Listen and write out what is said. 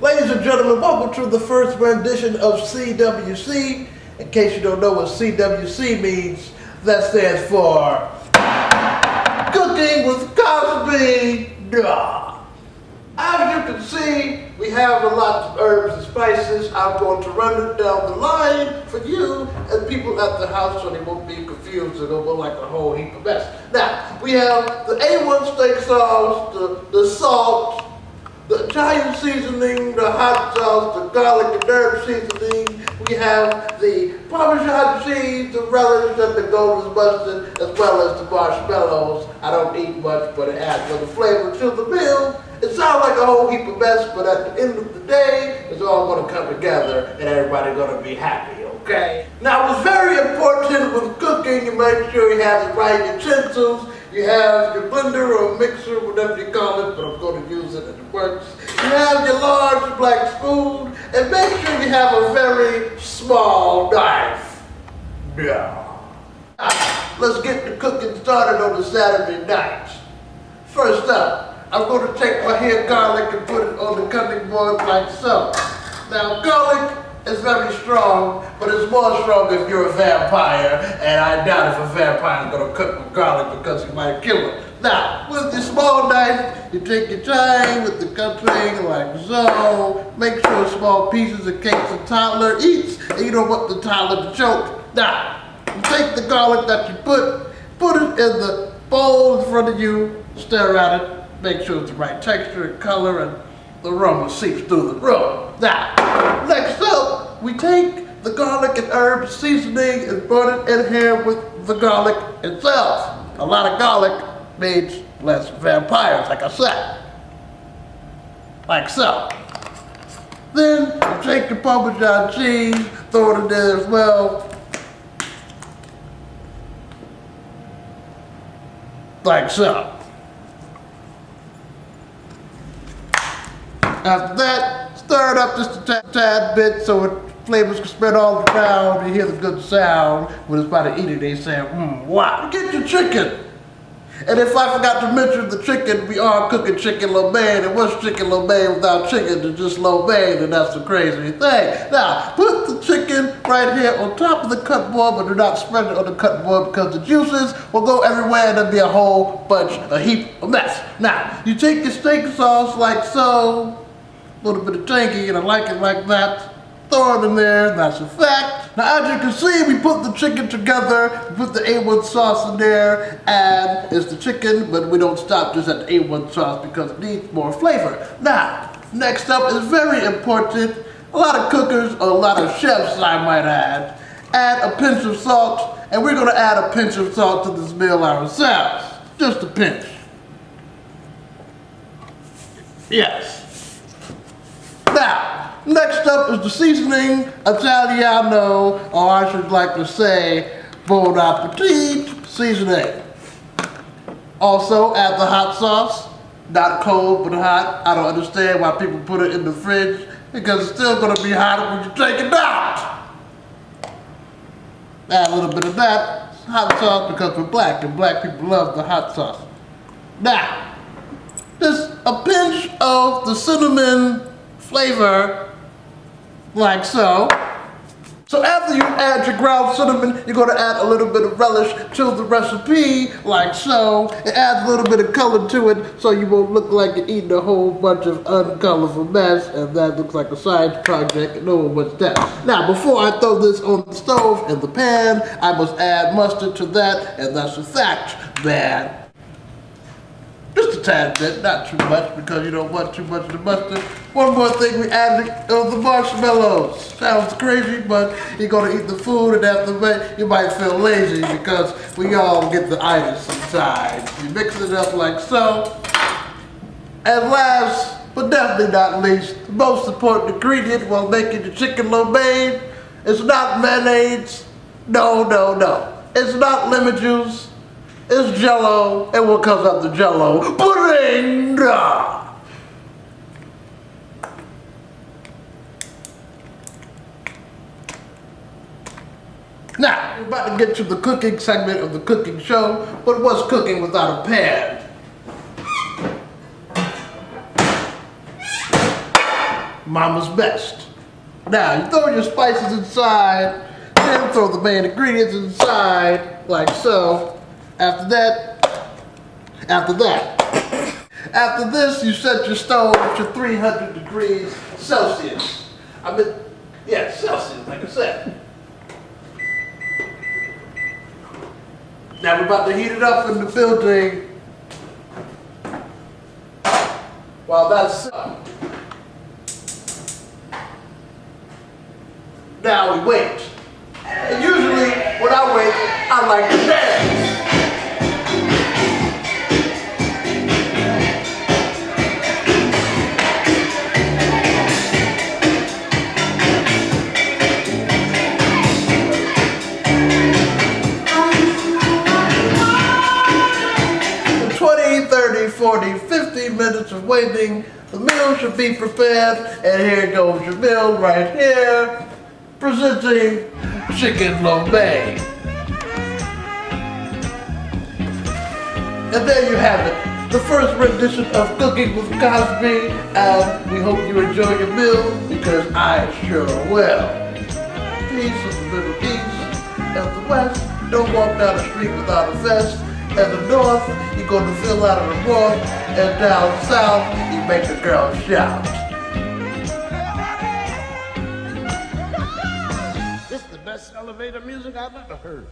Ladies and gentlemen, welcome to the first rendition of CWC. In case you don't know what CWC means, that stands for Cooking with Cosby. As you can see, we have a lot of herbs and spices. I'm going to run it down the line for you and people at the house so they won't be confused and go like a whole heap of mess. Now, we have the A1 steak sauce, the salt, the Italian seasoning, the hot sauce, the garlic and herb seasoning. We have the Parmesan cheese, the relish, and the golden mustard, as well as the marshmallows. I don't eat much, but it adds a little flavor to the meal. It sounds like a whole heap of mess, but at the end of the day, it's all going to come together and everybody's going to be happy, okay? Now, it's very important with cooking, you make sure you have the right utensils. You have your blender or mixer, whatever you call it, but I'm going to use it and it works. You have your large black spoon, and make sure you have a very small knife. Yeah. Let's get the cooking started on a Saturday night. First up, I'm going to take my here garlic and put it on the cutting board like so. Now, garlic is very strong, but it's more strong if you're a vampire, and I doubt if a vampire is going to cook with garlic because he might kill him. Now, with your small knife, you take your time with the cutting like so. Make sure small pieces in case the toddler eats, and you don't want the toddler to choke. Now, you take the garlic that you put it in the bowl in front of you, stir at it, make sure it's the right texture and color, and the aroma seeps through the room. Now, next up, we take the garlic and herb seasoning and put it in here with the garlic itself. A lot of garlic means less vampires, like I said. Like so. Then, you take your Parmesan cheese, throw it in there as well. Like so. After that, stir it up just a tad bit so it flavors can spread all around. You hear the good sound. When it's about to eat it, they say, wow. Get your chicken. And if I forgot to mention the chicken, we are cooking chicken lo mein. And what's chicken lo mein without chicken? It's just lo mein, and that's the crazy thing. Now, put the chicken right here on top of the cut board, but do not spread it on the cut board because the juices will go everywhere and there'll be a whole bunch, a heap of mess. Now, you take your steak sauce like so. A little bit of tangy, and I like it like that. Throw it in there, that's a fact. Now, as you can see, we put the chicken together, we put the A1 sauce in there, and it's the chicken, but we don't stop just at the A1 sauce because it needs more flavor. Now, next up is very important. A lot of cookers, or a lot of chefs, I might add a pinch of salt, and we're gonna add a pinch of salt to this meal ourselves. Just a pinch. Yes. Now, next up is the seasoning Italiano, or I should like to say, Bon Appetit seasoning. Also, add the hot sauce, not cold but hot. I don't understand why people put it in the fridge, because it's still going to be hot when you take it out. Add a little bit of that hot sauce because we're black, and black people love the hot sauce. Now, just a pinch of the cinnamon flavor, like so. So after you add your ground cinnamon, you're going to add a little bit of relish to the recipe, like so. It adds a little bit of color to it, so you won't look like you're eating a whole bunch of uncolorful mess, and that looks like a science project, and no one wants that. Now, before I throw this on the stove in the pan, I must add mustard to that, and that's a fact, man. Just a tad bit, not too much, because you don't want too much of the mustard. One more thing, we added the marshmallows. Sounds crazy, but you're gonna eat the food, and after you might feel lazy because we all get the itis sometimes. You mix it up like so. And last, but definitely not least, the most important ingredient while making your chicken lo mein is not mayonnaise. No, no, no. It's not lemon juice. It's Jell-O, and what comes up the Jell-O? Pudding! Now, we're about to get to the cooking segment of the cooking show, but what's cooking without a pan? mama's best. Now, you throw your spices inside, then throw the main ingredients inside, like so. After this, you set your stove to 300 degrees Celsius. Celsius, like I said. Now we're about to heat it up in the building. While that's up. Now we wait. And usually, when I wait, I like to dance. In 20, 30, 40, 50 minutes of waiting, the meal should be prepared, and here goes your meal right here. Presenting chicken lo mein. And there you have it, the first rendition of Cooking with Cosby, and we hope you enjoy your meal, because I sure will. Peace in the Middle East and the West, don't walk down the street without a vest. And the North, you're going to fill out a report, and down South, you make a girl shout. This is the best elevator music I've ever heard.